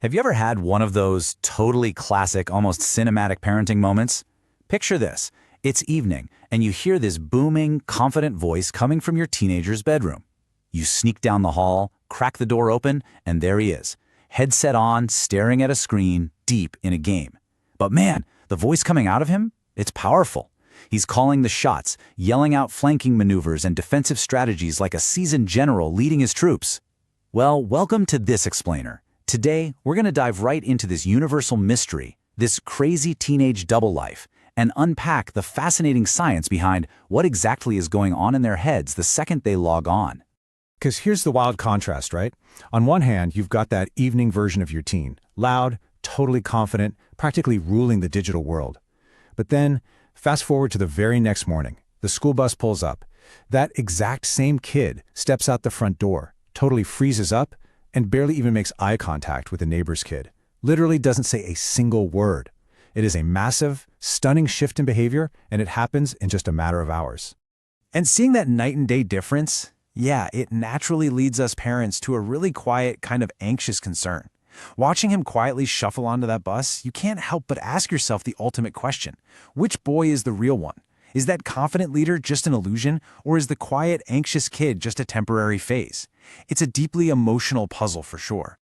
Have you ever had one of those totally classic, almost cinematic parenting moments? Picture this. It's evening, and you hear this booming, confident voice coming from your teenager's bedroom. You sneak down the hall, crack the door open, and there he is, headset on, staring at a screen, deep in a game. But man, the voice coming out of him? It's powerful. He's calling the shots, yelling out flanking maneuvers and defensive strategies like a seasoned general leading his troops. Well, welcome to This Explainer. Today, we're going to dive right into this universal mystery, this crazy teenage double life, and unpack the fascinating science behind what exactly is going on in their heads the second they log on. Because here's the wild contrast, right? On one hand, you've got that evening version of your teen, loud, totally confident, practically ruling the digital world. But then, fast forward to the very next morning, the school bus pulls up. That exact same kid steps out the front door, totally freezes up, and barely even makes eye contact with the neighbor's kid. Literally doesn't say a single word. It is a massive, stunning shift in behavior, and it happens in just a matter of hours. And seeing that night and day difference, it naturally leads us parents to a really quiet, kind of anxious concern. Watching him quietly shuffle onto that bus, you can't help but ask yourself the ultimate question. Which boy is the real one? Is that confident leader just an illusion, or is the quiet, anxious kid just a temporary phase? It's a deeply emotional puzzle for sure.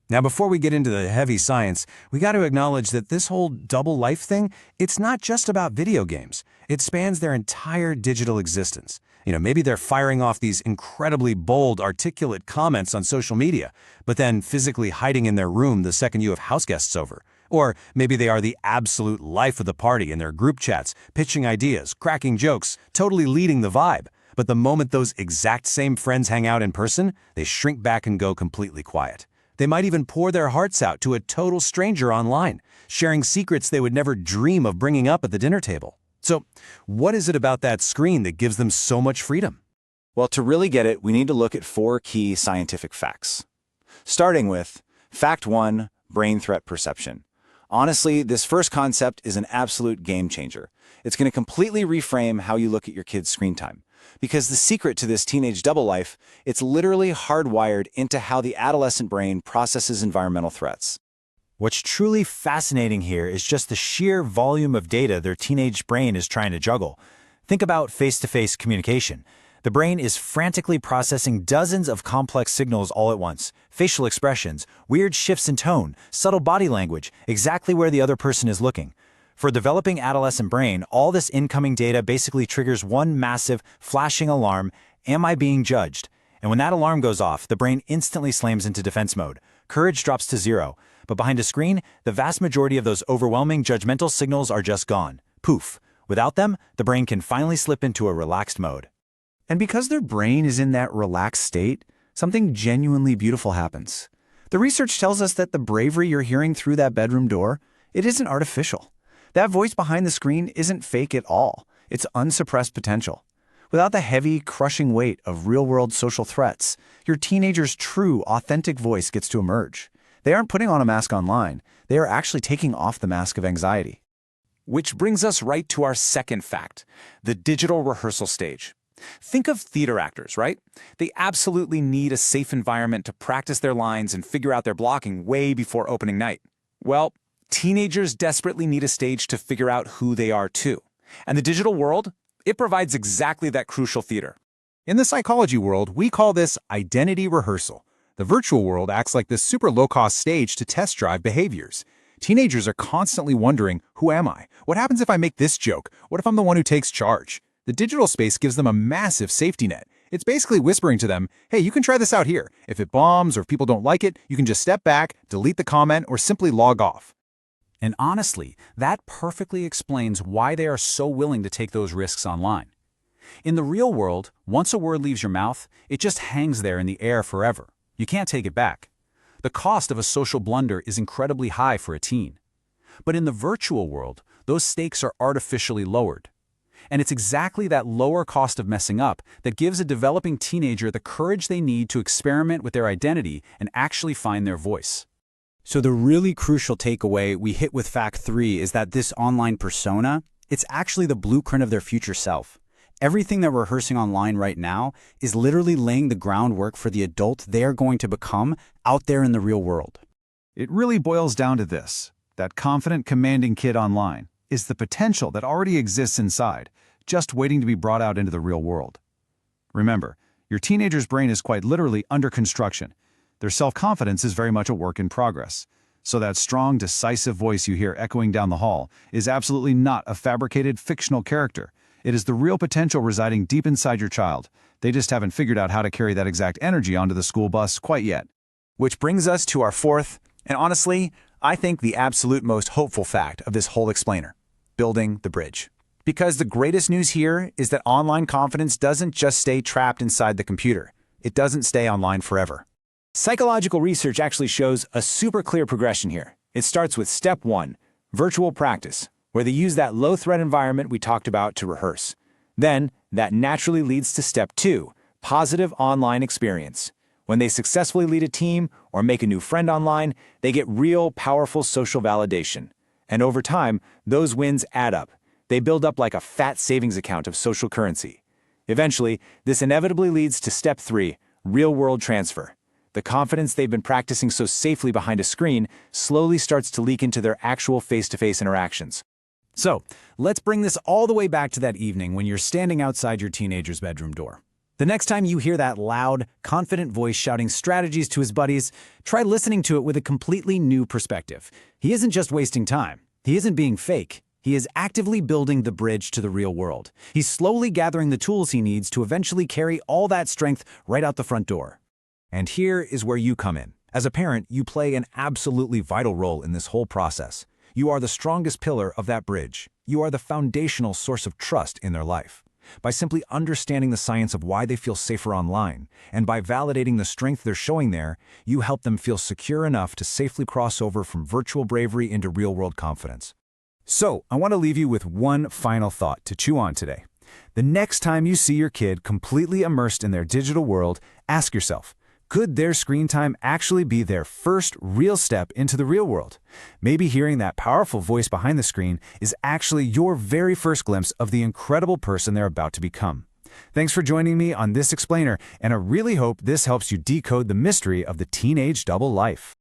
Now, before we get into the heavy science, we got to acknowledge that this whole double life thing, it's not just about video games. It spans their entire digital existence. Maybe they're firing off these incredibly bold, articulate comments on social media, but then physically hiding in their room the second you have houseguests over. Or maybe they are the absolute life of the party in their group chats, pitching ideas, cracking jokes, totally leading the vibe. But the moment those exact same friends hang out in person, they shrink back and go completely quiet. They might even pour their hearts out to a total stranger online, sharing secrets they would never dream of bringing up at the dinner table. So, what is it about that screen that gives them so much freedom? Well, to really get it, we need to look at 4 key scientific facts. Starting with Fact 1, brain threat perception. Honestly, this first concept is an absolute game changer. It's going to completely reframe how you look at your kid's screen time. Because the secret to this teenage double life, it's literally hardwired into how the adolescent brain processes environmental threats. What's truly fascinating here is just the sheer volume of data their teenage brain is trying to juggle. Think about face-to-face communication. The brain is frantically processing dozens of complex signals all at once. Facial expressions, weird shifts in tone, subtle body language, exactly where the other person is looking. For a developing adolescent brain, all this incoming data basically triggers one massive, flashing alarm: am I being judged? And when that alarm goes off, the brain instantly slams into defense mode. Courage drops to 0. But behind a screen, the vast majority of those overwhelming judgmental signals are just gone. Poof. Without them, the brain can finally slip into a relaxed mode. And because their brain is in that relaxed state, something genuinely beautiful happens. The research tells us that the bravery you're hearing through that bedroom door, it isn't artificial. That voice behind the screen isn't fake at all. It's unsuppressed potential. Without the heavy, crushing weight of real-world social threats, your teenager's true, authentic voice gets to emerge. They aren't putting on a mask online. They are actually taking off the mask of anxiety. Which brings us right to our second fact, the digital rehearsal stage. Think of theater actors, right? They absolutely need a safe environment to practice their lines and figure out their blocking way before opening night. Well, teenagers desperately need a stage to figure out who they are too. And the digital world, it provides exactly that crucial theater. In the psychology world, we call this identity rehearsal. The virtual world acts like this super low-cost stage to test drive behaviors. Teenagers are constantly wondering, who am I? What happens if I make this joke? What if I'm the one who takes charge? The digital space gives them a massive safety net. It's basically whispering to them, hey, you can try this out here. If it bombs or if people don't like it, you can just step back, delete the comment, or simply log off. And honestly, that perfectly explains why they are so willing to take those risks online. In the real world, once a word leaves your mouth, it just hangs there in the air forever. You can't take it back. The cost of a social blunder is incredibly high for a teen. But in the virtual world, those stakes are artificially lowered. And it's exactly that lower cost of messing up that gives a developing teenager the courage they need to experiment with their identity and actually find their voice. So the really crucial takeaway we hit with Fact 3 is that this online persona, it's actually the blueprint of their future self. Everything that we're rehearsing online right now is literally laying the groundwork for the adult they are going to become out there in the real world. It really boils down to this: that confident, commanding kid online is the potential that already exists inside, just waiting to be brought out into the real world. Remember, your teenager's brain is quite literally under construction. Their self-confidence is very much a work in progress. So that strong, decisive voice you hear echoing down the hall is absolutely not a fabricated, fictional character. It is the real potential residing deep inside your child. They just haven't figured out how to carry that exact energy onto the school bus quite yet. Which brings us to our fourth, and honestly, I think the absolute most hopeful fact of this whole explainer: building the bridge. Because the greatest news here is that online confidence doesn't just stay trapped inside the computer. It doesn't stay online forever. Psychological research actually shows a super clear progression here. It starts with step 1, virtual practice, where they use that low-threat environment we talked about to rehearse. Then, that naturally leads to step 2, positive online experience. When they successfully lead a team or make a new friend online, they get real, powerful social validation. And over time, those wins add up. They build up like a fat savings account of social currency. Eventually, this inevitably leads to step 3, real-world transfer. The confidence they've been practicing so safely behind a screen slowly starts to leak into their actual face-to-face interactions. So, let's bring this all the way back to that evening when you're standing outside your teenager's bedroom door. The next time you hear that loud, confident voice shouting strategies to his buddies, try listening to it with a completely new perspective. He isn't just wasting time. He isn't being fake. He is actively building the bridge to the real world. He's slowly gathering the tools he needs to eventually carry all that strength right out the front door. And here is where you come in. As a parent, you play an absolutely vital role in this whole process. You are the strongest pillar of that bridge. You are the foundational source of trust in their life. By simply understanding the science of why they feel safer online, and by validating the strength they're showing there, you help them feel secure enough to safely cross over from virtual bravery into real-world confidence. So, I want to leave you with one final thought to chew on today. The next time you see your kid completely immersed in their digital world, ask yourself, could their screen time actually be their first real step into the real world? Maybe hearing that powerful voice behind the screen is actually your very first glimpse of the incredible person they're about to become. Thanks for joining me on this explainer, and I really hope this helps you decode the mystery of the teenage double life.